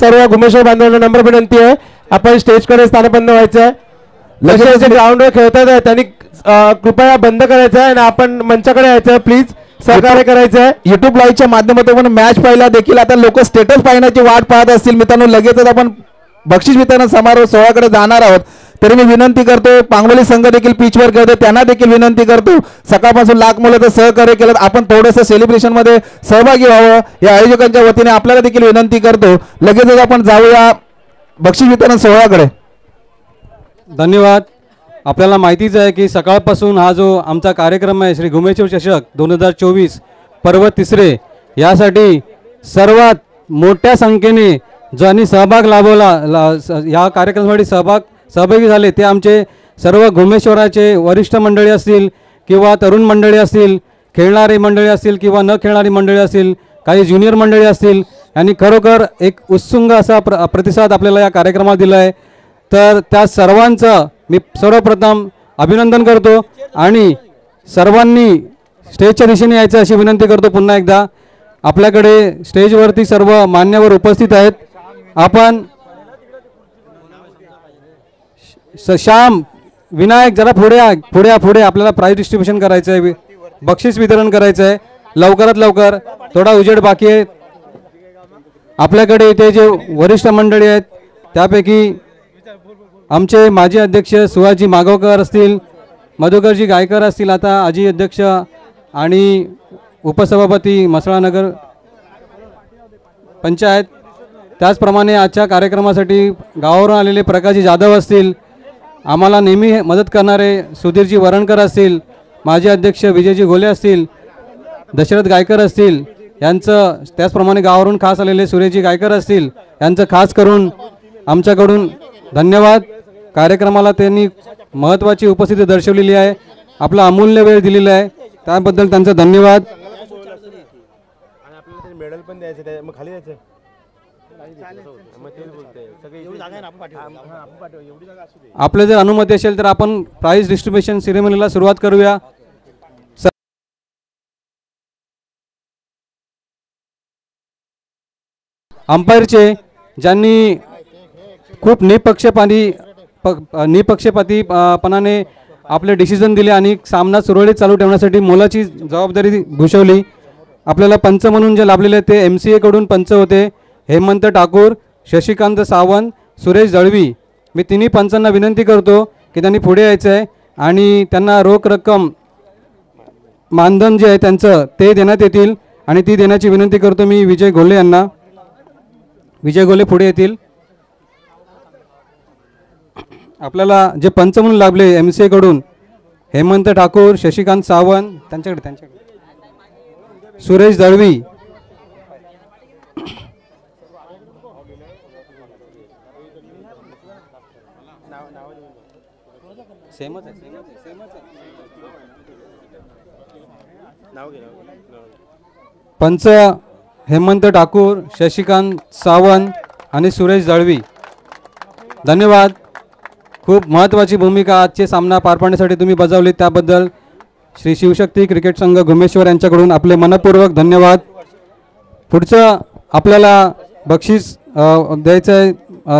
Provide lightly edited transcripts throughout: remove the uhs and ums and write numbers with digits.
सर्व घुमेश्वर बांधवांना नम्र विनंती आहे, आपण स्टेजकडे स्थानबद्ध व्हायचं आहे. लगेच ग्राउंडवर खेळतात आहे त्यांनी कृपया बंद करायचं आहे आणि आपण मंचाकडे यायचं आहे. प्लीज सहकार्य करायचं आहे. युट्यूब लाईव्हच्या माध्यमातून मॅच पाहिला देखील आता लोक स्टेटस पाहण्याची वाट पाहत असतील. मित्रांनो लगेचच आपण बक्षीस वितरण समारोह सोहळ्याकडे जाणार आहोत. तरी मी विनंती करतो, पांगोली संघ देखील पिचवर खेळतो त्यांना देखील विनंती करतो, सकाळपासून लाख मुलं सहकार्य केलं, आपण थोडंसं सेलिब्रेशन मध्ये सहभागी व्हावं या आयोजकांच्या वतीने आपल्याला देखील विनंती करतो. लगेचच आपण जाऊया बक्षीस वितरण सोहळ्याकडे. धन्यवाद. आपल्याला माहितीच आहे की सकाळपासून हा जो आमचा कार्यक्रम आहे श्री घुमेश्वर चषक 2024 पर्व तिसरे, यासाठी सर्वात मोठ्या संख्येने ज्यांनी सहभाग लाभवला या कार्यक्रमासाठी सहभागी झाले ते आमचे सर्व घुमेश्वराचे वरिष्ठ मंडळी असतील किंवा तरुण मंडळी असतील, खेळणारी मंडळी असतील किंवा न खेळणारी मंडळी असतील, काही ज्युनियर मंडळी असतील, यांनी खरोखर एक उत्सुंग असा प्रतिसाद आपल्याला या कार्यक्रमाला दिला आहे. तर त्या सर्वांचं मी सर्वप्रथम अभिनंदन करतो आणि सर्वांनी स्टेजच्या दिशेने यायचं अशी विनंती करतो. पुन्हा एकदा आपल्याकडे स्टेजवरती सर्व मान्यवर उपस्थित आहेत. आपण श्याम विनायक जरा पुढे आपल्याला प्राइज डिस्ट्रीब्युशन करायचं आहे, बक्षीस वितरण करायचं आहे. लवकरात लवकर, थोडा उजेड बाकी आहे. आपल्याकडे इथे जे वरिष्ठ मंडळी आहेत त्यापैकी आमचे माजी अध्यक्ष सुहासजी मागवकर असतील, मधुकरजी गायकर असतील, आता आजी अध्यक्ष आणि उपसभापती मसळानगर पंचायत, त्याचप्रमाणे आजच्या कार्यक्रमासाठी गावावरून आलेले प्रकाशजी जाधव असतील, आम्हाला नेहमी मदत करणारे सुधीरजी वरणकर असतील, माजी अध्यक्ष विजयजी घोले असतील, दशरथ गायकर असतील यांचं, त्याचप्रमाणे गावावरून खास आलेले सुरेशजी गायकर असतील यांचं खास करून आमच्याकडून धन्यवाद. कार्यक्रमाला त्यांनी महत्त्वाची उपस्थिती दर्शवलेली आहे, आपला अमूल्य वेळ दिलेला आहे, त्याबद्दल त्यांचं धन्यवाद. आपले जर अनुमती असेल तर आपण प्राइज डिस्ट्रीब्युशन सेरेमनीला सुरुवात करूया. अंपायरचे ज्यांनी खूप निपक्षपातीपणाने आपले डिसिजन दिले आणि सामना सुरळीत चालू ठेवण्यासाठी मोलाची जबाबदारी भूषवली. आपल्याला पंच म्हणून जे लाभलेले ते MCA कडून पंच होते हेमंत ठाकूर, शशिकांत सावंत, सुरेश दळवी. मी तिन्ही पंचांना विनंती करतो की त्यांनी पुढे यायचं आहे आणि त्यांना रोख रक्कम मानधन जे आहे त्यांचं ते देण्यात येतील आणि ती देण्याची विनंती करतो मी विजय घोले यांना. विजय घोले पुढे येतील. आपल्याला जे पंच म्हणून लाभले MCA कडून हेमंत ठाकूर, शशिकांत सावंत, त्यांच्याकडे सुरेश दळवी, पंच हेमंत ठाकूर, शशिकांत सावंत आणि सुरेश दळवी. धन्यवाद. खूप महत्त्वाची भूमिका आजचे सामना पार पाडण्यासाठी तुम्ही बजावली, त्याबद्दल श्री शिवशक्ती क्रिकेट संघ घुमेश्वर यांच्याकडून आपले मनपूर्वक धन्यवाद. पुढचं आपल्याला बक्षीस द्यायचं आहे,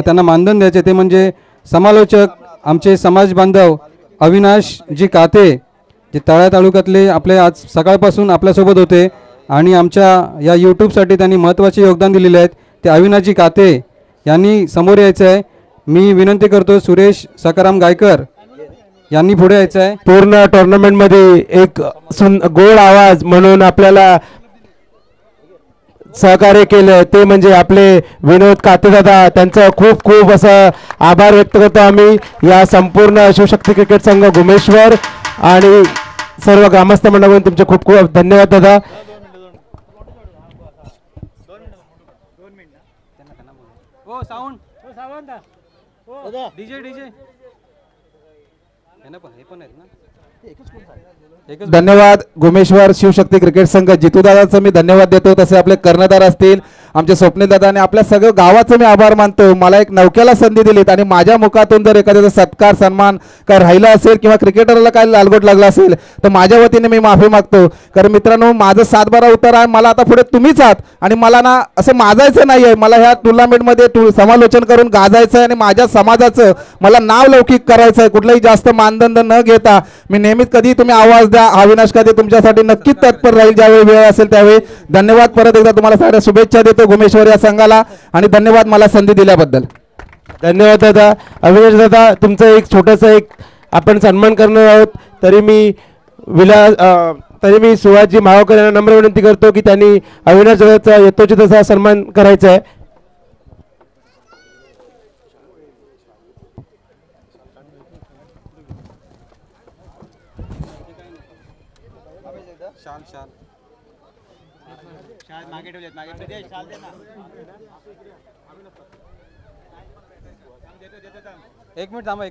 त्यांना मानधन द्यायचे, ते म्हणजे समालोचक आमचे समाज बांधव अविनाशजी काते, जे तळा तालुक्यातले आपले आज सकाळपासून आपल्यासोबत होते आणि आमच्या या यूट्यूबसाठी त्यांनी महत्त्वाचे योगदान दिलेले आहेत. ते अविनाशजी काते यांनी समोर यायचं आहे. मी विनंती करतो सुरेश सकाराम गायकर यांनी पुढे यायचं आहे. पूर्ण टुर्नामेंटमध्ये एक गोड आवाज म्हणून आपल्याला सहकार्य केलं ते म्हणजे आपले विनोद कातेदादा, त्यांचं खूप खूप असं आभार व्यक्त करतो आम्ही या संपूर्ण शिवशक्ती क्रिकेट संघ घुमेश्वर आणि सर्व ग्रामस्थ मंडळाकडून तुमचे खूप खूप धन्यवाद दादा. धन्यवाद. घुमेश्वर शिवशक्ती क्रिकेट संघ जितूदादाचं मी धन्यवाद देतो. तसे आपले कर्णधार असतील आमचे स्वप्नील दादा आणि आपल्या सगळं गावाचं मी आभार मानतो. मला एक नौक्याला संधी दिलीत आणि माझ्या मुखातून जर एखाद्याचा सत्कार सन्मान काय राहिला असेल किंवा क्रिकेटरला काय लालगोट लागला असेल तर माझ्या वतीने मी माफी मागतो. कारण मित्रांनो, माझं 7-12 उत्तर आहे. मला आता पुढे तुम्हीच आहात आणि मला ना असं माजायचं नाही आहे. मला ह्या टुर्नामेंटमध्ये समालोचन करून गाजायचं आहे आणि माझ्या समाजाचं मला नाव लौकिक करायचं आहे. कुठलाही जास्त मानदंड न घेता मी नेहमीच कधी तुम्ही आवाज द्या, अविनाश कधी तुमच्यासाठी नक्कीच तत्पर राहील ज्यावेळी वेळ असेल त्यावेळी. धन्यवाद. परत एकदा तुम्हाला सगळ्या शुभेच्छा देतो घुमेश्वर या संघाला आणि धन्यवाद मला संधी दिल्याबद्दल. धन्यवाद दादा. अविनाश दादा, तुमचं एक छोटंसं एक आपण सन्मान करणार आहोत. तरी मी सुहासजी मावकर यांना नम्र विनंती करतो की त्यांनी अविनाश दादाचा यथोचित असा सन्मान करायचा आहे. एक मिनिट थांबा.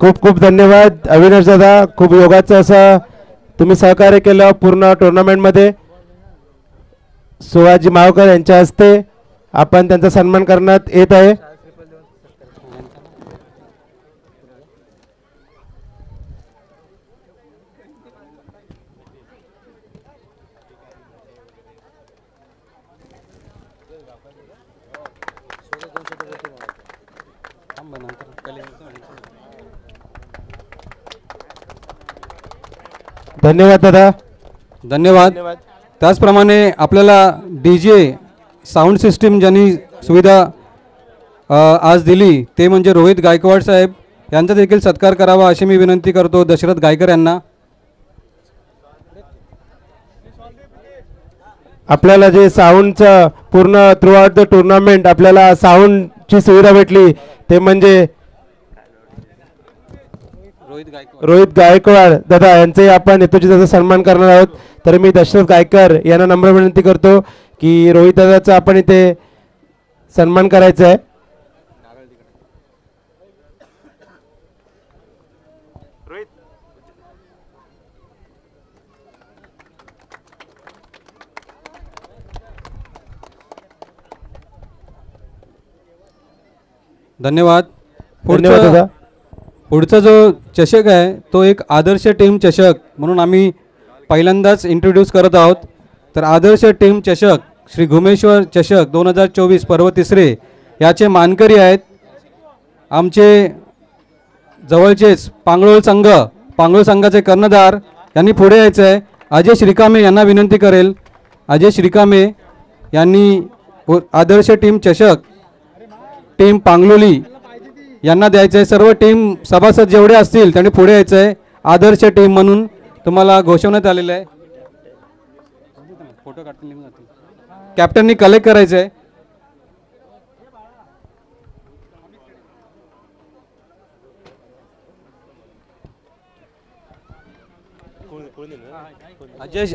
खूप खूप धन्यवाद अविनाश दादा. खूप योगाचं असं तुम्ही सहकार्य केलं पूर्ण टुर्नामेंटमध्ये. सुहासजी मावकर यांच्या हस्ते आपण त्यांचा सन्मान करण्यात येत आहे. धन्यवाद दादा. धन्यवाद. त्याचप्रमाणे आपल्याला DJ साऊंड सिस्टीम ज्यांनी सुविधा आज दिली ते म्हणजे रोहित गायकवाड साहेब यांचा देखील सत्कार करावा अशी मी विनंती करतो दशरथ गायकर यांना. आपल्याला जे साऊंडचं पूर्ण थ्रू आउट द टुर्नामेंट आपल्याला साऊंडची सुविधा भेटली ते म्हणजे रोहित गायकवाड दादा यांचे आपण यथोचित त्याचा सन्मान करणार आहोत. तर मी दशरथ गायकर यांना नम्र विनंती करतो की रोहित दादाचा आपण इथे सन्मान करायचा आहे. धन्यवाद. धन्यवाद दादा. पुढचा जो चषक आहे तो एक आदर्श टीम चषक म्हणून आम्ही पहिल्यांदाच इंट्रोड्यूस करत आहोत. तर आदर्श टीम चषक श्री घुमेश्वर चषक 2024 पर्व तिसरे याचे मानकरी आहेत आमचे जवळचेच पांगलोळ संघाचे कर्णधार. यांनी पुढे यायचं आहे. अजय श्रीकामे यांना विनंती करेल. अजय श्रीकामे यांनी आदर्श टीम चषक टीम पांगलोली यांना द्यायचं आहे. सर्व टीम सभासद जेवढे असतील त्यांनी पुढे यायचं आहे. आदर्श टीम म्हणून तुम्हाला घोषवण्यात आलेलं आहे. फोटो काढून निघून जातील. कॅप्टननी कलेक्ट करायचं आहे.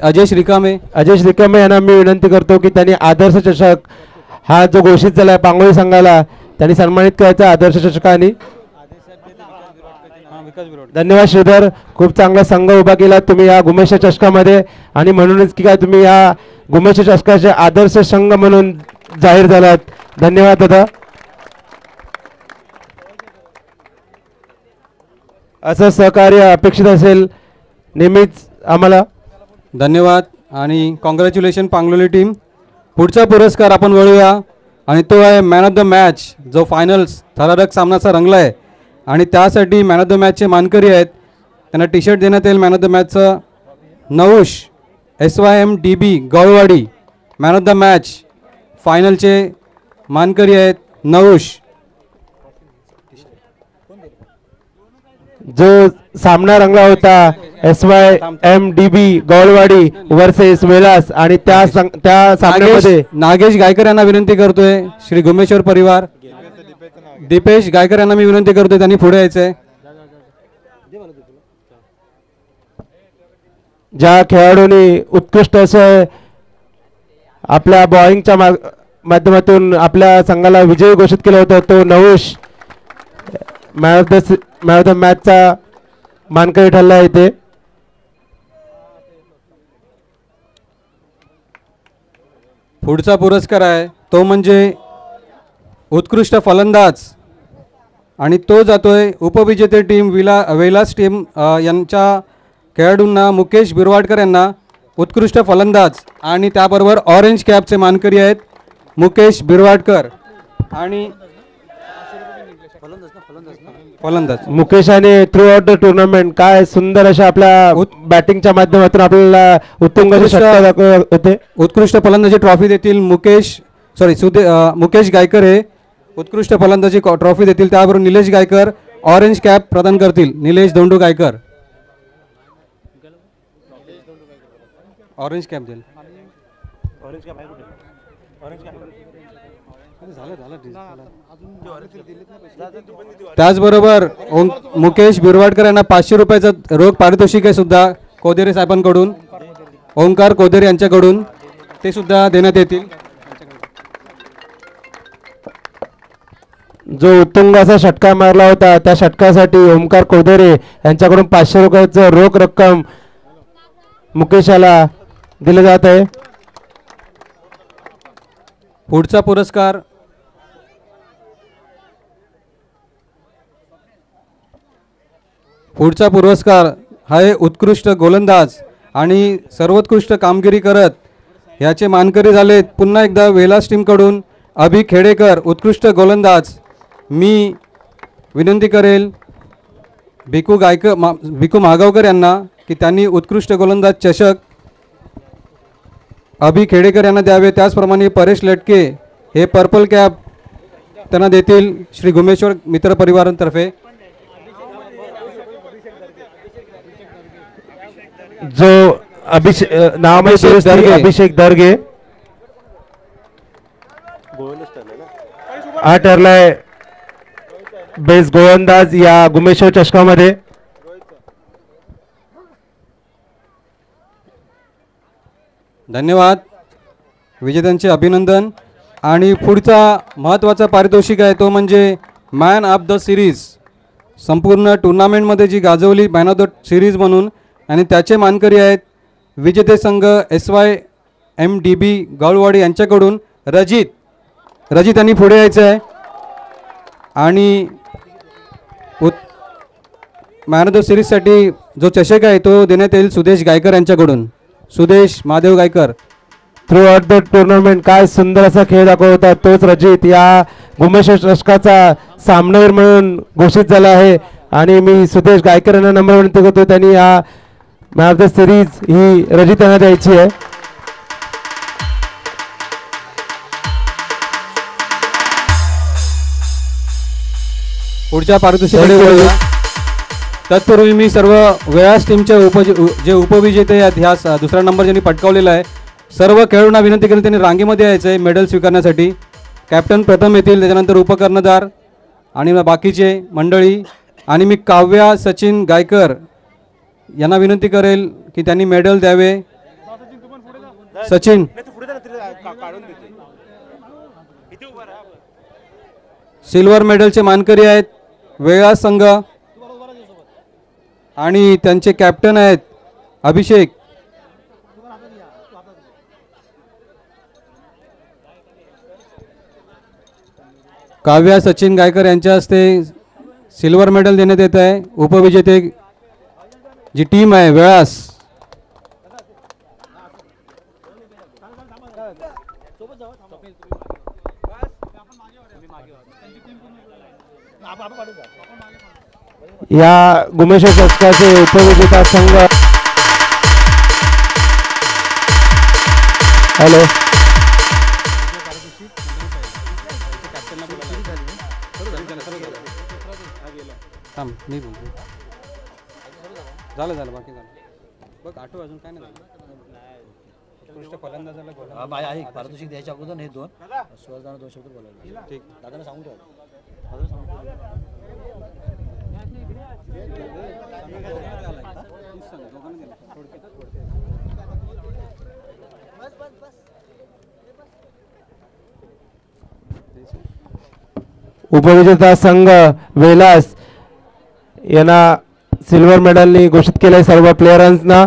अजय श्रीकामे यांना मी विनंती करतो की त्यांनी आदर्श चषक हा जो घोषित झाला आहे पांगोळी संघाला त्यांनी सन्मानित करायचा आदर्श चषकाने. धन्यवाद श्रीधर. खूप चांगला संघ उभा केला तुम्ही या घुमेश्वर चषकामध्ये आणि म्हणूनच की काय तुम्ही या घुमेश्वर चषकाचे आदर्श संघ म्हणून जाहीर झालात. धन्यवाद दादा. असं सहकार्य अपेक्षित असेल नेहमीच आम्हाला. धन्यवाद आणि कॉंग्रॅच्युलेशन पांगलोली टीम. पुढचा पुरस्कार आपण वळूया आणि तो आहे मॅन ऑफ द मॅच जो फायनल्स थरारक सामनाचा रंगला आहे आणि त्यासाठी मॅन ऑफ द मॅचचे मानकरी आहेत. त्यांना टी शर्ट देण्यात येईल. मॅन ऑफ द मॅचचं Navush SYMDB Gaulwadi man of the match फायनलचे मानकरी आहेत नवुश. जो सामना रंगला होता SYMDB गौळवाडी वर्सेस वेलास आणि त्या सामन्यामध्ये नागेश गायकर यांना विनंती करतोय. श्री घुमेश्वर परिवार दीपेश गायकर यांना मी विनंती करतोय त्यांनी पुढे यायचंय. ज्या खेळाडूंनी उत्कृष्ट असं आपल्या बॉईंगच्या माध्यमातून आपल्या संघाला विजयी घोषित केलं होतं, तो नवुश मॅन ऑफ द मॅचचा मानकरी ठरला आहे इथे. पुढचा पुरस्कार आहे तो म्हणजे उत्कृष्ट फलंदाज आणि तो जातोय उपविजेते टीम वेलास टीम यांच्या खेळाडूंना मुकेश बिरवाडकर यांना उत्कृष्ट फलंदाज आणि त्याबरोबर ऑरेंज कॅपचे मानकरी आहेत मुकेश बिरवाडकर आणि फलंदाज मुकेशाने थ्रू आउट द टुर्नामेंट काय सुंदर अशा आपल्या बॅटिंगच्या माध्यमातून आपल्याला उत्तुंग अशी षटकार दाखवले होते. उत्कृष्ट फलंदाजी ट्रॉफी देतील मुकेश गायकर हे उत्कृष्ट फलंदाजी ट्रॉफी देतील. त्याबरोबर निलेश गायकर ऑरेंज कॅप प्रदान करतील. निलेश दोंडू गायकर ऑरेंज कॅप देईल. त्याचबरोबर मुकेश बिरवाडकर यांना 500 रुपयाचं रोख पारितोषिक आहे सुद्धा कोदेरे साहेबांकडून, ओंकार कोदेरे यांच्याकडून ते सुद्धा देण्यात येतील. जो उत्तुंग असा षटकार मारला होता त्या षटकासाठी ओमकार कोदेरे यांच्याकडून 500 रुपयाचं रोख रक्कम मुकेशाला दिले जात आहे. पुढचा पुरस्कार आहे उत्कृष्ट गोलंदाज आणि सर्वोत्कृष्ट कामगिरी करत याचे मानकरी झालेत पुन्हा एकदा वेलास टीमकडून अभि खेडेकर उत्कृष्ट गोलंदाज. मी विनंती करेल भिकू मागावकर यांना की त्यांनी उत्कृष्ट गोलंदाज चषक अभि खेडेकर यांना द्यावे. त्याचप्रमाणे परेश लटके हे पर्पल कॅप त्यांना देतील श्री गुमेश्वर मित्र परिवारांतर्फे. जो अभिषेक दर्गे हा ठरलाय बेस्ट गोलंदाज या गुमेश्वर चषकामध्ये. धन्यवाद विजेत्यांचे अभिनंदन. आणि पुढचा महत्त्वाचा पारितोषिक आहे तो म्हणजे मॅन ऑफ द सिरीज. संपूर्ण टुर्नामेंटमध्ये जी गाजवली मॅन ऑफ द सिरीज म्हणून आणि त्याचे मानकरी आहेत विजेते संघ SYMDB गावळवाडी यांच्याकडून रजित यांनी पुढे यायचं आहे. आणि मॅन ऑफ द सिरीजसाठी जो चषक आहे तो देण्यात येईल सुदेश गायकर यांच्याकडून. Sudesh Mahadev Gaikar throughout the tournament काय सुंदर असा खेळ दाखवत होता तोच रजित या गुमेश्वर चषकाचा सामनावीर म्हणून घोषित झाला आहे. आणि मी सुदेश गायकर यांना नंबर विनंती करतो त्यांनी या मॅन ऑफ द सिरीज ही रजित यांना द्यायची आहे. पुढच्या पारितोषिकाकडे वळूया. तत्पूर्वी मी सर्व वेळास टीमच्या जे उपविजेते आहेत ह्या दुसरा नंबर ज्यांनी पटकावलेला आहे सर्व खेळाडूंना विनंती करेन त्यांनी रांगेमध्ये यायचं आहे मेडल स्वीकारण्यासाठी. कॅप्टन प्रथम येतील, त्याच्यानंतर उपकर्णधार आणि बाकीचे मंडळी. आणि मी काव्या सचिन गायकर यांना विनंती करेल की त्यांनी मेडल द्यावे. सचिन सिल्वर मेडलचे मानकरी आहेत वेळा संघ आणि त्यांचे कॅप्टन आहेत अभिषेक. काव्या सचिन गायकर यांच्या हस्ते सिल्वर मेडल देण्यात येत आहे. उपविजेते जी टीम आहे वेळास या गुमेश्वर चषकाचे उपविजेता संघ हॅलो मी बोलतो झालं बाकी झालं बघ आठव अजून काय नाही झालं. उत्कृष्ट फलंदाजाला पारितोषिक द्यायच्या अगोदर हे दोन सुवर्धानं 2 शब्द बोलायला ठीक दादाने सांगून ठेवा. उपविजेता संघ वेलास यांना सिल्वर मेडलनी घोषित केले सर्व प्लेयरांना.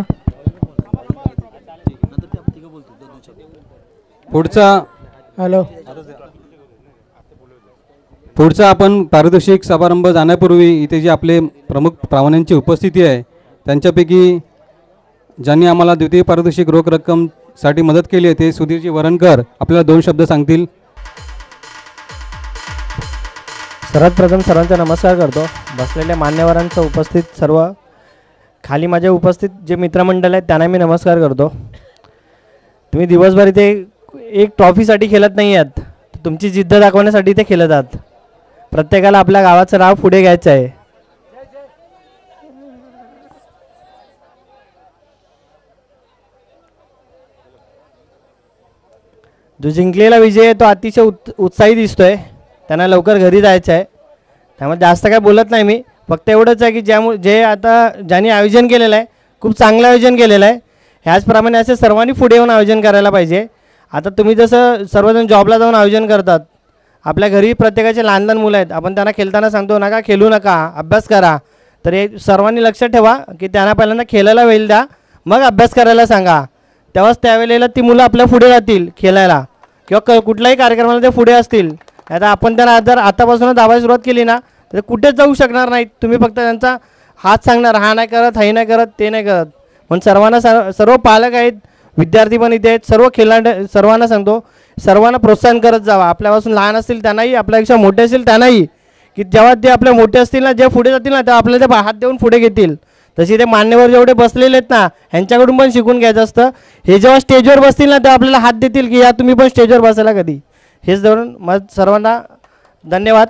पुढचा आपण पारितोषिक समारंभ जाण्यापूर्वी इथे जे आपले प्रमुख पाहुण्यांची उपस्थिती आहे त्यांच्यापैकी ज्यांनी आम्हाला द्वितीय पारितोषिक रोख रक्कम साठी मदत केली आहे ते सुधीरजी वरणकर आपल्याला 2 शब्द सांगतील. सर्वात प्रथम सर्वांचा नमस्कार करतो. बसलेल्या मान्यवरांचं उपस्थित सर्व खाली माझे उपस्थित जे मित्रमंडळ आहेत त्यांना मी नमस्कार करतो. तुम्ही दिवसभर इथे एक ट्रॉफीसाठी खेळत नाही आहात, तुमची जिद्द दाखवण्यासाठी इथे खेळत आहात. प्रत्येकाला आपल्या गावाचं नाव पुढे घ्यायचं आहे. जो जिंकलेला विजय आहे तो अतिशय उत्साही दिसतोय. त्यांना लवकर घरी जायचं आहे, त्यामुळे जास्त काय बोलत नाही मी. फक्त एवढंच आहे की जे आता ज्यांनी आयोजन केलेलं आहे खूप चांगलं आयोजन केलेलं आहे. ह्याचप्रमाणे असे सर्वांनी पुढे येऊन आयोजन करायला पाहिजे. आता तुम्ही जसं सर्वजण जॉबला जाऊन आयोजन करतात, आपल्या घरी प्रत्येकाचे लहान लहान मुलं आहेत, आपण त्यांना खेळताना सांगतो नका खेळू नका, अभ्यास करा. तर हे सर्वांनी लक्षात ठेवा की त्यांना पहिल्यांदा खेळायला वेळ द्या, मग अभ्यास करायला सांगा. तेव्हाच त्यावेळेला ती मुलं आपल्या पुढे राहतील खेळायला किंवा कुठल्याही कार्यक्रमाला ते पुढे असतील. आता आपण त्यांना जर आतापासूनच दाबायला सुरुवात केली ना तर कुठेच जाऊ शकणार नाहीत. तुम्ही फक्त त्यांचा हात सांगणार, हा नाही करत, हे नाही करत, ते नाही करत. पण सर्वांना सर्व पालक आहेत, विद्यार्थी पण इथे आहेत, सर्व सर्वांना सांगतो सर्वांना प्रोत्साहन करत जावा. आपल्यापासून लहान असतील त्यांनाही, आपल्यापेक्षा मोठे असतील त्यांनाही, की जेव्हा ते आपले मोठे असतील ना, जे पुढे जातील ना तेव्हा आपल्याला ते हात देऊन पुढे घेतील. तशी ते मान्यवर जेवढे बसलेले आहेत ना ह्यांच्याकडून पण शिकून घ्यायचं असतं. हे जेव्हा स्टेजवर बसतील ना तेव्हा आपल्याला हात देतील की या तुम्ही पण स्टेजवर बसायला कधी. हेच धरून मग सर्वांना धन्यवाद.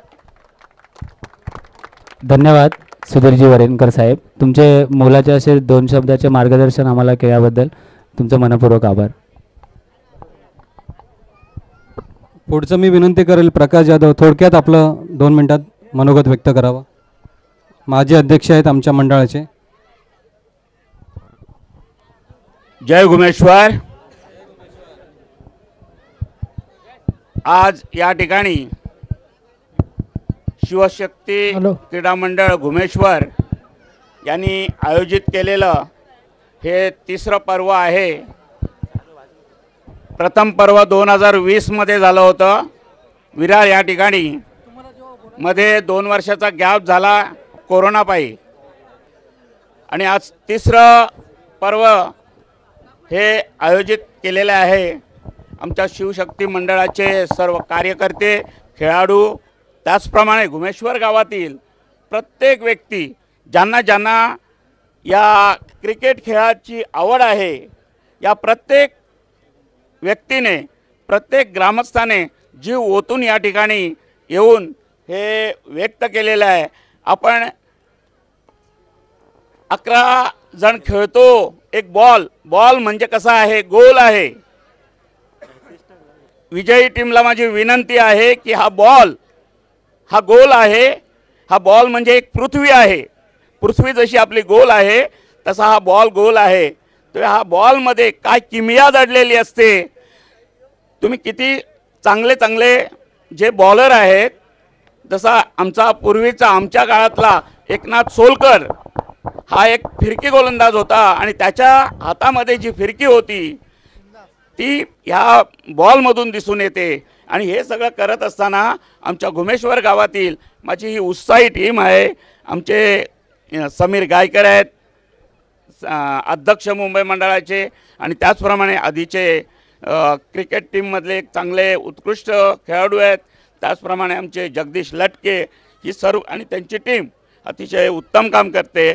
धन्यवाद सुधीरजी वरेनकर साहेब, तुमचे मोलाचे असे 2 शब्दाचे मार्गदर्शन आम्हाला केल्याबद्दल तुमचं मनपूर्वक आभार. पुढचं मी विनंती करेल प्रकाश जाधव थोडक्यात आपलं 2 मिनिटात मनोगत व्यक्त करावं. माजी अध्यक्ष आहेत आमच्या मंडळाचे. जय घुमेश्वर. आज या ठिकाणी शिवशक्ती क्रीडा मंडळ घुमेश्वर यांनी आयोजित केलेलं हे 3रं पर्व आहे. प्रथम पर्व 2020 मध्ये झालं होतं विरार या ठिकाणी. मध्ये 2 वर्षाचा गॅप झाला कोरोनापायी, आणि आज 3रं पर्व हे आयोजित केलेले आहे. आमच्या शिवशक्ती मंडळाचे सर्व कार्यकर्ते, खेळाडू, त्याचप्रमाणे घुमेश्वर गावातील प्रत्येक व्यक्ती ज्यांना ज्यांना या क्रिकेट खेळाची आवड आहे, या प्रत्येक व्यक्तीने, प्रत्येक ग्रामस्थाने जीव ओतून या ठिकाणी येऊन हे व्यक्त केलेलं आहे. आपण 11 जण खेळतो. एक बॉल म्हणजे कसा आहे, गोल आहे. विजयी टीमला माझी विनंती आहे की हा बॉल हा गोल आहे. हा बॉल म्हणजे एक पृथ्वी आहे. पृथ्वी जशी आपली गोल आहे तसा हा बॉल गोल आहे. तर हा बॉलमध्ये काय किमया दडलेली असते. तुम्ही किती चांगले चांगले जे बॉलर आहेत, जसा आमचा पूर्वीचा आमच्या काळातला एकनाथ सोलकर हा एक फिरकी गोलंदाज होता, आणि त्याच्या हातामध्ये जी फिरकी होती ती ह्या बॉलमधून दिसून येते. आणि हे सगळं करत असताना आमच्या घुमेश्वर गावातील माझी ही उत्साही टीम आहे. आमचे समीर गायकर आहेत, अध्यक्ष मुंबई मंडळाचे, आणि त्याचप्रमाणे आधीचे क्रिकेट टीममधले एक चांगले उत्कृष्ट खेळाडू आहेत. त्याचप्रमाणे आमचे जगदीश लटके, ही सर्व आणि त्यांची टीम अतिशय उत्तम काम करते.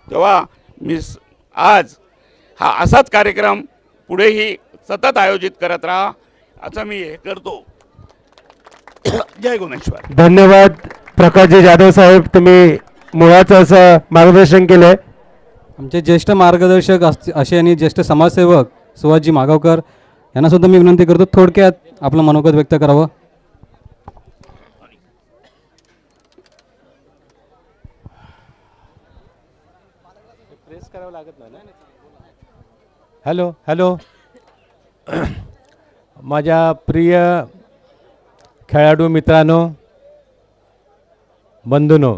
तेव्हा मी आज हा असाच कार्यक्रम पुढेही सतत आयोजित करत राहा असं मी हे करतो. जय घुमेश्वर. धन्यवाद प्रकाशजी जाधव साहेब, तुम्ही मुळाचं असं मार्गदर्शन केलं आहे. आमचे ज्येष्ठ मार्गदर्शक असे आणि ज्येष्ठ समाजसेवक सुभाषजी मागावकर यांना सुद्धा मी विनंती करतो थोडक्यात आपलं मनोगत व्यक्त करावं. हॅलो माझ्या प्रिय खेळाडू मित्रांनो, बंधूनो,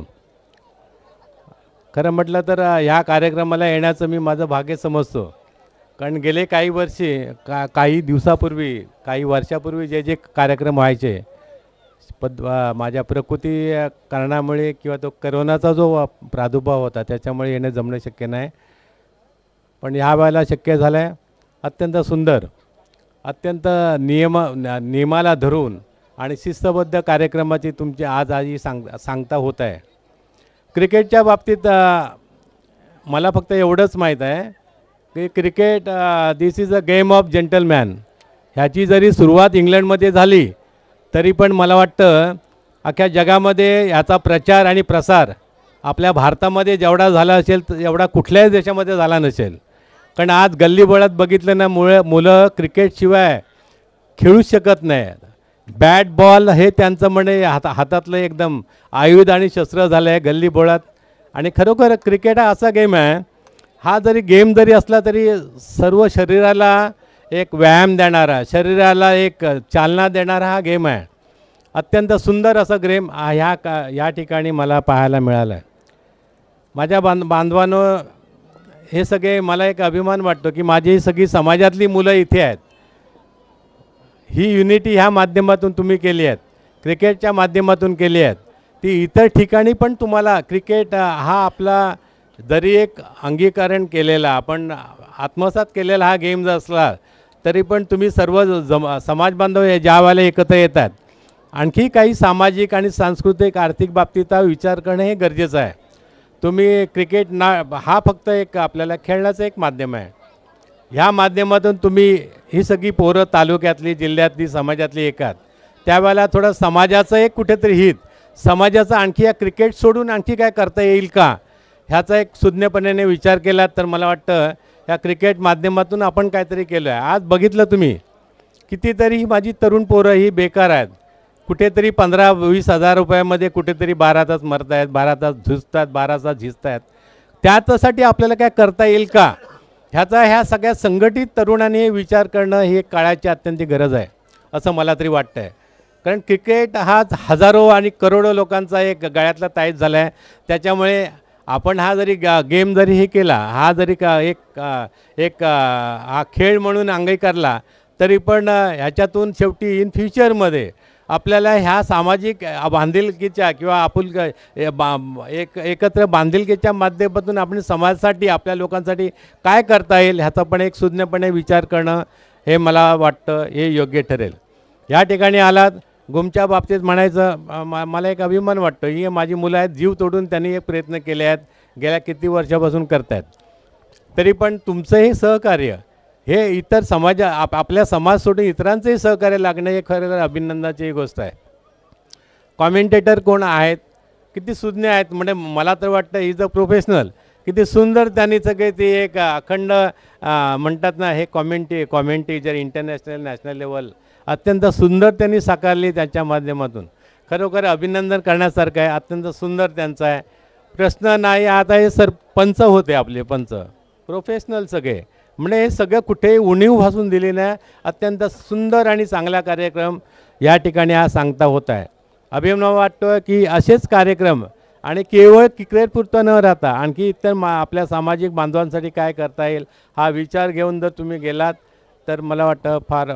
खरं म्हटलं तर ह्या कार्यक्रमाला येण्याचं मी माझं भाग्य समजतो. कारण गेले काही वर्षे काही दिवसापूर्वी काही वर्षापूर्वी जे जे कार्यक्रम व्हायचे माझ्या प्रकृती कारणामुळे किंवा तो करोनाचा जो प्रादुर्भाव होता त्याच्यामुळे येणं जमणं शक्य नाही. पण ह्या वेळेला शक्य झालं आहे. अत्यंत सुंदर, अत्यंत नियमाला धरून आणि शिस्तबद्ध कार्यक्रमाची तुमची आजही सांगता होत आहे. क्रिकेटच्या बाबतीत मला फक्त एवढंच माहीत आहे की cricket this is a game of gentleman. ह्याची जरी सुरुवात इंग्लंडमध्ये झाली तरी पण मला वाटतं अख्ख्या जगामध्ये याचा प्रचार आणि प्रसार आपल्या भारतामध्ये जेवढा झाला असेल एवढा कुठल्याही देशामध्ये झाला नसेल. कारण आज गल्लीबोळात बघितलं ना मुलं क्रिकेटशिवाय खेळूच शकत नाही. बॅट बॉल हे त्यांचं म्हणे हातातलं एकदम आयुध आणि शस्त्र झालं आहे गल्लीबोळात. आणि खरोखर क्रिकेट हा असा गेम आहे, हा जरी गेम जरी असला तरी सर्व शरीराला एक व्यायाम देणारा, शरीराला एक चालना देणारा हा गेम आहे. अत्यंत सुंदर असा गेम ह्या ठिकाणी मला पाहायला मिळालं आहे. माझ्या बांधवांनो, हे सगळे मला एक अभिमान वाटतो की माझी सगळी समाजातली मुलं इथे आहेत. ही युनिटी ह्या माध्यमातून तुम्ही केली आहेत, क्रिकेटच्या माध्यमातून केली आहेत. ती इतर ठिकाणी पण तुम्हाला क्रिकेट हा आपला जरी एक अंगीकरण केलेला, आपण आत्मसात केलेला हा गेम जर असला तरी पण तुम्ही सर्व समाज बांधव हे ज्या वेळेला एकत्र येतात आणखी काही सामाजिक आणि सांस्कृतिक आर्थिक बाबतीत विचार करणं हे गरजेचं आहे. तुम्ही क्रिकेट हा फक्त एक आपल्याला खेळण्याचं एक माध्यम आहे. ह्या माध्यमातून तुम्ही ही सगळी पोरं तालुक्यातली, जिल्ह्यातली, समाजातली एकात, त्यावेळेला थोडं समाजाचं एक कुठेतरी हित, समाजाचं आणखी या क्रिकेट सोडून आणखी काय करता येईल का ह्याचा एक सुज्ञपणाने विचार केला तर मला वाटतं ह्या क्रिकेट माध्यमातून आपण काहीतरी केलं आहे. आज बघितलं तुम्ही कितीतरी माझी तरुण पोरं ही बेकार आहेत. कुठेतरी 15-20 हजार रुपयामध्ये कुठेतरी 12 तास मरत आहेत, 12 तास झुजतात, 12 तास झिजत आहेत. त्यासाठी आपल्याला काय करता येईल का ह्या सगळ्या संघटित तरुणांनी विचार करणं ही एक काळाची अत्यंत गरज आहे असं मला तरी वाटतं आहे. कारण क्रिकेट हा हजारो आणि करोडो लोकांचा एक गळ्यातला ताईत झाला आहे. त्याच्यामुळे आपण हा जरी गेम जरी हे केला, हा जरी हा खेळ म्हणून अंगीकारला तरी पण ह्याच्यातून शेवटी इन फ्युचरमध्ये आपल्याला ह्या सामाजिक बांधिलकीच्या किंवा एकत्र बांधिलकीच्या माध्यमातून आपण समाजासाठी, आपल्या लोकांसाठी काय करता येईल ह्याचा पण एक सुज्ञपणे विचार करणं हे मला वाटतं हे योग्य ठरेल. या ठिकाणी आलात गुमच्या बाबतीत म्हणायचं मला एक अभिमान वाटतो. ही माझी मुलं आहेत, जीव तोडून त्यांनी एक प्रयत्न केले आहेत, गेल्या किती वर्षापासून करत आहेत. तरी पण तुमचं हे सहकार्य हे इतर आपल्या समाज सोडून इतरांचंही सहकार्य लागणं हे खरं अभिनंदनाची गोष्ट आहे. कॉमेंटेटर कोण आहेत, किती सुज्ञ आहेत. म्हणजे मला तर वाटतं इज अ प्रोफेशनल. किती सुंदर त्यांनी सगळे ते एक अखंड म्हणतात ना हे कॉमेंट्री जर इंटरनॅशनल नॅशनल लेवल अत्यंत सुंदर त्यांनी साकारली त्याच्या माध्यमातून. खरोखर अभिनंदन करण्यासारखं आहे. अत्यंत सुंदर त्यांचं आहे. प्रश्न नाही. आता हे सरपंच होते आपले पंच प्रोफेशनल सगळे, म्हणजे हे सगळं कुठेही उणीव भासून दिली नाही. अत्यंत सुंदर आणि चांगला कार्यक्रम या ठिकाणी हा सांगता होत आहे. अभिमान वाटतो की असेच कार्यक्रम आणि केवळ क्रिकेटपुरतं न राहता आणखी इतर आपल्या सामाजिक बांधवांसाठी काय करता येईल हा विचार घेऊन जर तुम्ही गेलात तर मला वाटतं फार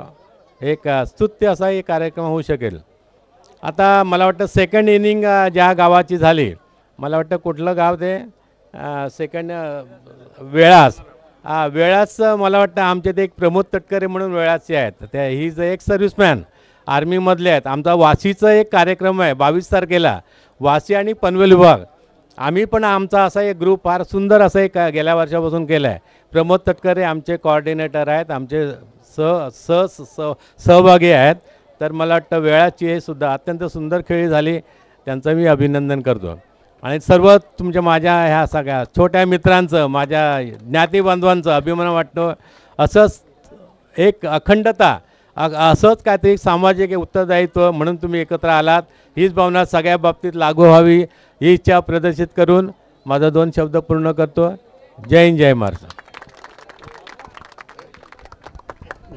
एक स्तुत्य असा एक कार्यक्रम होऊ शकेल. आता मला वाटतं सेकंड इनिंग ज्या गावाची झाली, मला वाटतं कुठलं गाव ते सेकंड वेळास वेळाचं मला वाटतं आमचे ते एक प्रमोद तटकरे म्हणून वेळाचे आहेत. त्या ही इज एक सर्व्हिसमॅन आर्मीमधले आहेत. आमचा वाशीचं एक कार्यक्रम आहे 22 तारखेला, वाशी आणि पनवेल विभाग. आम्ही पण आमचा असा एक ग्रुप फार सुंदर असं एक गेल्या वर्षापासून केला आहे. प्रमोद तटकरे आमचे कोऑर्डिनेटर आहेत, आमचे सहभागी आहेत. तर मला वाटतं वेळाची हे सुद्धा अत्यंत सुंदर खेळी झाली, त्यांचं मी अभिनंदन करतो. आणि सर्व तुमच्या माझ्या ह्या सगळ्या छोट्या मित्रांचं, माझ्या ज्ञातीबांधवांचं अभिमान वाटतो. असंच एक अखंडता, असंच काहीतरी सामाजिक उत्तरदायित्व म्हणून तुम्ही एकत्र आलात. हीच भावना सगळ्या बाबतीत लागू व्हावी ही इच्छा प्रदर्शित करून माझा 2 शब्द पूर्ण करतो. जय हिंद, जय महाराष्ट्र.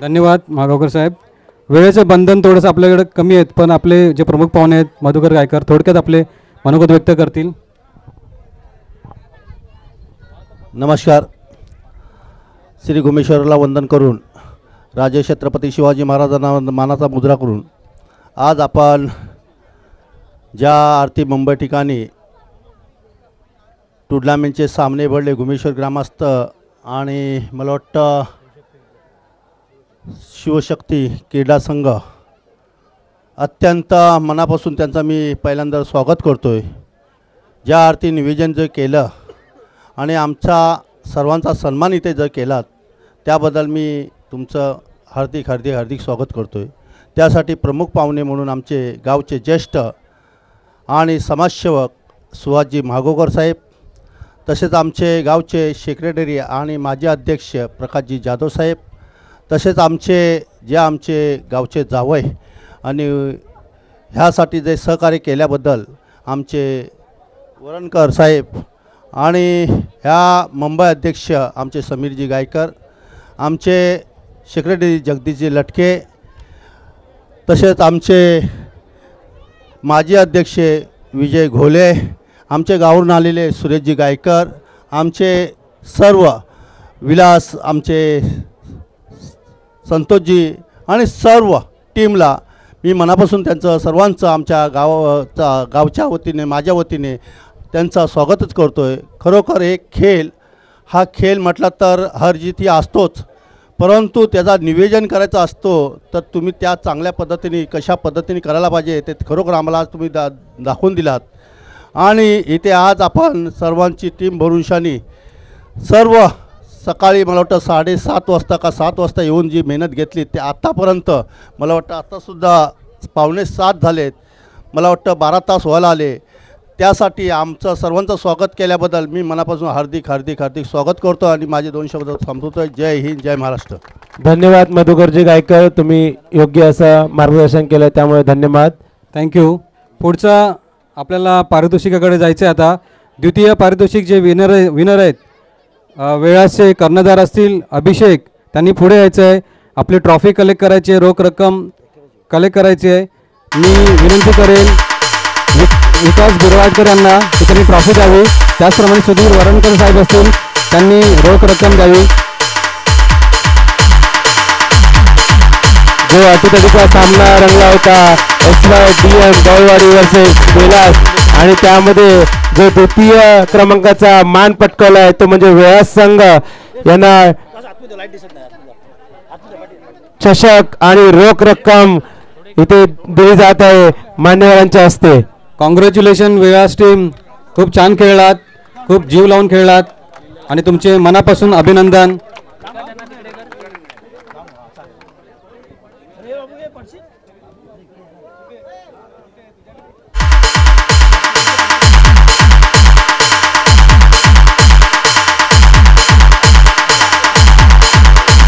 धन्यवाद मागावकर साहेब. वेळेचं बंधन थोडंसं आपल्याकडे कमी आहेत, पण आपले जे प्रमुख पाहुणे आहेत मधुकर गायकर थोडक्यात आपले मनोगत व्यक्त करतील. नमस्कार. श्री घुमेश्वरला वंदन करून राजे छत्रपती शिवाजी महाराजांना मानाचा मुद्रा करून आज आपण ज्या आरती मुंबई ठिकाणी टुर्नामेंटचे सामने भरले घुमेश्वर ग्रामस्थ आणि मला वाटतं शिवशक्ती क्रीडा संघ, अत्यंत मनापासून त्यांचा मी पहिल्यांदा स्वागत करतो आहे. ज्या आरती निवेदन जे केलं आणि आमचा सर्वांचा सन्मान इथे जर केलात त्याबद्दल मी तुमचं हार्दिक हार्दिक हार्दिक स्वागत करतो आहे. त्यासाठी प्रमुख पाहुणे म्हणून आमचे गावचे ज्येष्ठ आणि समाजसेवक सुहासजी महागोकर साहेब, तसेच आमचे गावचे सेक्रेटरी आणि माजी अध्यक्ष प्रकाशजी जाधव साहेब, तसेच आमचे गावचे जावई आणि ह्यासाठी जे सहकार्य केल्याबद्दल आमचे वरणकर साहेब आणि ह्या मुंबई अध्यक्ष आमचे समीरजी गायकर, आमचे सेक्रेटरी जगदीशजी लटके, तसेच आमचे माजी अध्यक्ष विजय घोले, आमचे गावावरून आलेले सुरेशजी गायकर, आमचे सर्व विलास, आमचे संतोषजी आणि सर्व टीमला मी मनापासून त्यांचं सर्वांचं आमच्या गावच्या वतीने माझ्या वतीने त्यांचा स्वागतच करतो आहे. खरोखर हा खेळ म्हटला तर हर जीत ही असतोच, परंतु त्याचा नियोजन करायचा असतो तर तुम्ही त्या चांगल्या पद्धतीने कशा पद्धतीने करायला पाहिजे ते खरोखर आम्हाला आज तुम्ही दाखवून दिलात. आणि इथे आज आपण सर्वांची टीम भरूनशानी सर्व सकाळी मला वाटतं 7:30 वाजता का 7 वाजता येऊन जी मेहनत घेतली ते आत्तापर्यंत मला वाटतं आत्तासुद्धा 6:45 झालेत, मला वाटतं 12 तास व्हायला आले. त्यासाठी आमचं सर्वांचं स्वागत केल्याबद्दल मी मनापासून हार्दिक हार्दिक हार्दिक स्वागत करतो आणि माझे 2 शब्द थांबवतो. जय हिंद, जय महाराष्ट्र. धन्यवाद मधुकरजी गायकर, तुम्ही योग्य असं मार्गदर्शन केलं त्यामुळे धन्यवाद. थँक्यू. पुढचा आपल्याला पारितोषिकाकडे जायचं आहे. आता द्वितीय पारितोषिक जे विनर आहेत वेळाचे कर्णधार असतील अभिषेक, त्यांनी पुढे यायचं आहे. आपली ट्रॉफी कलेक्ट करायची आहे, रोख रक्कम कलेक्ट करायची आहे. मी विनंती करेन विकास बिरवाडकर यांना त्यांनी ट्रॉफी द्यावी. त्याचप्रमाणे सुधीर वरणकर साहेब असतील, त्यांनी रोख रक्कम द्यावी. जो अटीतटीचा सामना रंगला होता SYDM गवळवाडी वर्सेस बेलास, आणि त्यामध्ये जो द्वितीय क्रमांकाचा मान पटकावला आहे तो म्हणजे वेळास संघ यांना चषक आणि रोख रक्कम इथे दिली जात आहे मान्यवरांच्या हस्ते. कॉंग्रॅच्युलेशन वेळास टीम, खूप छान खेळलात, खूप जीव लावून खेळलात आणि तुमचे मनापासून अभिनंदन.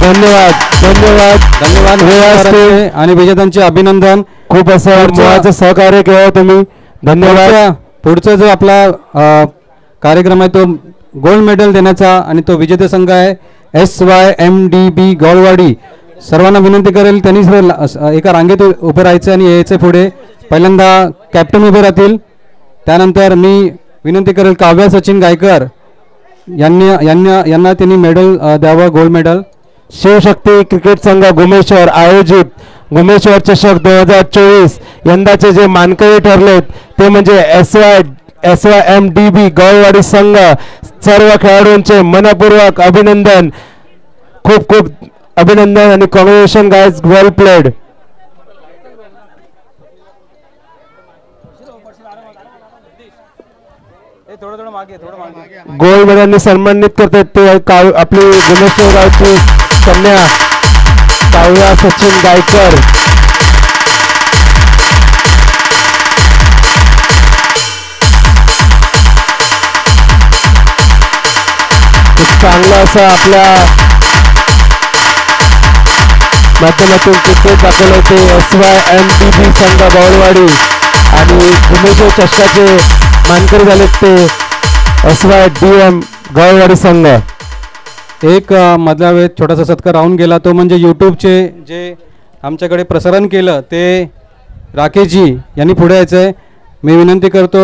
धन्यवाद धन्यवाद धन्यवाद वेळास आणि विजेत्यांचे अभिनंदन. खूप असं मुळाचं सहकार्य केलं तुम्ही. धन्यवाद. पुढचा जो आपला कार्यक्रम आहे तो गोल्ड मेडल देण्याचा आणि तो विजेते संघ आहे SYMDB गौळवाडी. सर्वांना विनंती करेल त्यांनी एका रांगेत उभे राहायचं आणि यायचं पुढे. पहिल्यांदा कॅप्टन उभे राहतील, त्यानंतर मी विनंती करेल काव्या सचिन गायकर यांना त्यांनी मेडल द्यावं, गोल्ड मेडल. शिवशक्ती क्रिकेट संघ घुमेश्वर आयोजित घुमेश्वर चषक 2024 यंदाचे जे मानकरी ठरलेत ते म्हणजे SYMDB गौळवाडी संघ. सर्व खेळाडूंचे मनपूर्वक अभिनंदन, खूप खूप अभिनंदन आणि कॉंग्रॅच्युलेशन गाइज, वेल प्लेड. गोल्ड मेडलने सन्मानित करतात ते आपली घुमेश्वर गावची कन्या काव्या सचिन गायकर. चांगलं असं आपल्या माध्यमातून क्रिकेट दाखवलं होते SYMDB संघ गौळवाडी आणि घुमेश्वर चषकाचे मानकरी झाले ते SYDM गौळवाडी संघ. एक मधल्या वेळेत छोटासा सत्कार राहून गेला, तो म्हणजे यूट्यूबचे जे आमच्याकडे प्रसारण केलं ते राकेशजी यांनी पुढे यायचं आहे. मी विनंती करतो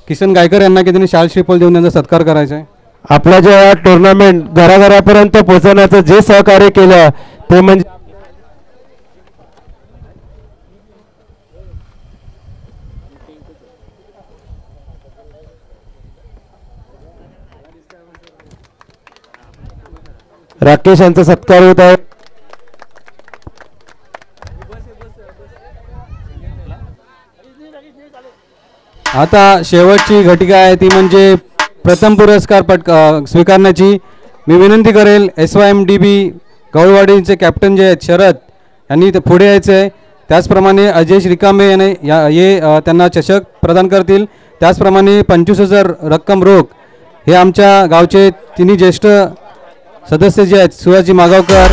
किसन गायकर यांना की त्यांनी शाल श्रीफल देऊन त्यांचा सत्कार करायचा आहे. आपल्या ज्या टुर्नामेंट घराघरापर्यंत पोहोचवण्याचं जे सहकार्य केलं ते म्हणजे राकेश यांचा सत्कार होत आहे. आता शेवटची घटिका आहे ती म्हणजे प्रथम पुरस्कार स्वीकारण्याची. मी विनंती करेल SYMDB गवळवाडीचे कॅप्टन जे आहेत शरद यांनी ते पुढे यायचं आहे. त्याचप्रमाणे अजय श्रीकांबे यांनी त्यांना चषक प्रदान करतील. त्याचप्रमाणे 25,000 रक्कम रोख हे आमच्या गावचे तिन्ही ज्येष्ठ सदस्य जे आहेत सुहाजी मागावकर,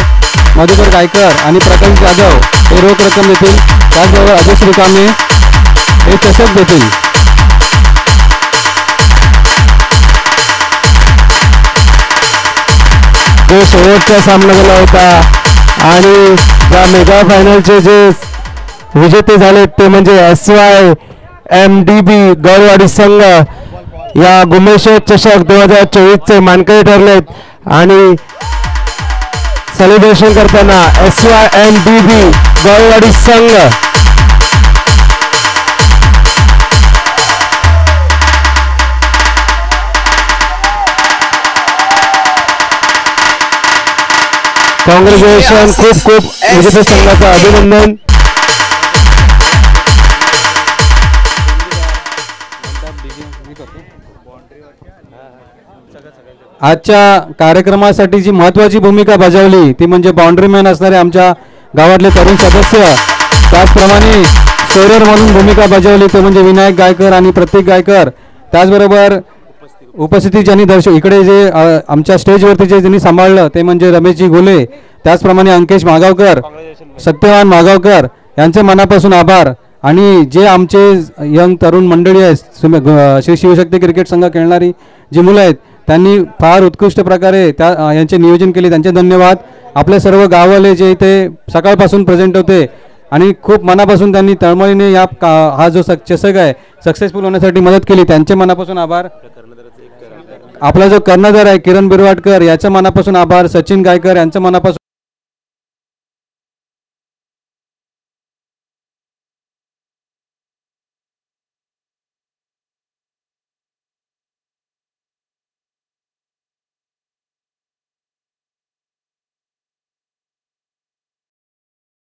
मधुकर गायकर आणि प्रकाश जाधव हे रोख रक्कम देतील. त्याचबरोबर अजय श्रीकांबे हे चषक देतील. तो शेवटचा सामना झाला होता आणि या मेगा फायनलचे जे विजेते झाले ते म्हणजे SYMDB गौरवाडी संघ या गुमेश्वर चषक 2024चे मानकरी ठरलेत. आणि सेलिब्रेशन करताना SYMDB गौरवाडी संघ कॉंग्रॅच्युलेशन. खूप खूप विजेते संघाचं अभिनंदन. आजच्या कार्यक्रमासाठी जी महत्त्वाची भूमिका बजावली ती म्हणजे बाउंड्रीमॅन असणारे आमच्या गावातले तरुण सदस्य. त्याचप्रमाणे स्कोरर म्हणून भूमिका बजावली ते म्हणजे विनायक गायकर आणि प्रतीक गायकर. त्याचबरोबर उपस्थिती ज्यांनी इकडे जे आमच्या स्टेजवरती जे ज्यांनी सांभाळलं ते म्हणजे रमेशजी गोले, त्याचप्रमाणे अंकेश मागावकर, सत्यवान मागावकर यांचे मनापासून आभार. आणि जे आमचे यंग तरुण मंडळी आहेत श्री शिवशक्ती क्रिकेट संघ खेळणारी जी मुलं आहेत त्यांनी फार उत्कृष्ट प्रकारे यांचे नियोजन केले, त्यांचे धन्यवाद. आपले सर्व गाववाले जे इथे सकाळपासून प्रेझेंट होते आणि खूप मनापासून त्यांनी तळमळीने हा जो चषक आहे सक्सेसफुल होण्यासाठी मदत केली त्यांचे मनापासून आभार. आपला जो कर्णधार आहे किरण बिरवाडकर याच्या मनापासून आभार. सचिन गायकर यांच्या मनापासून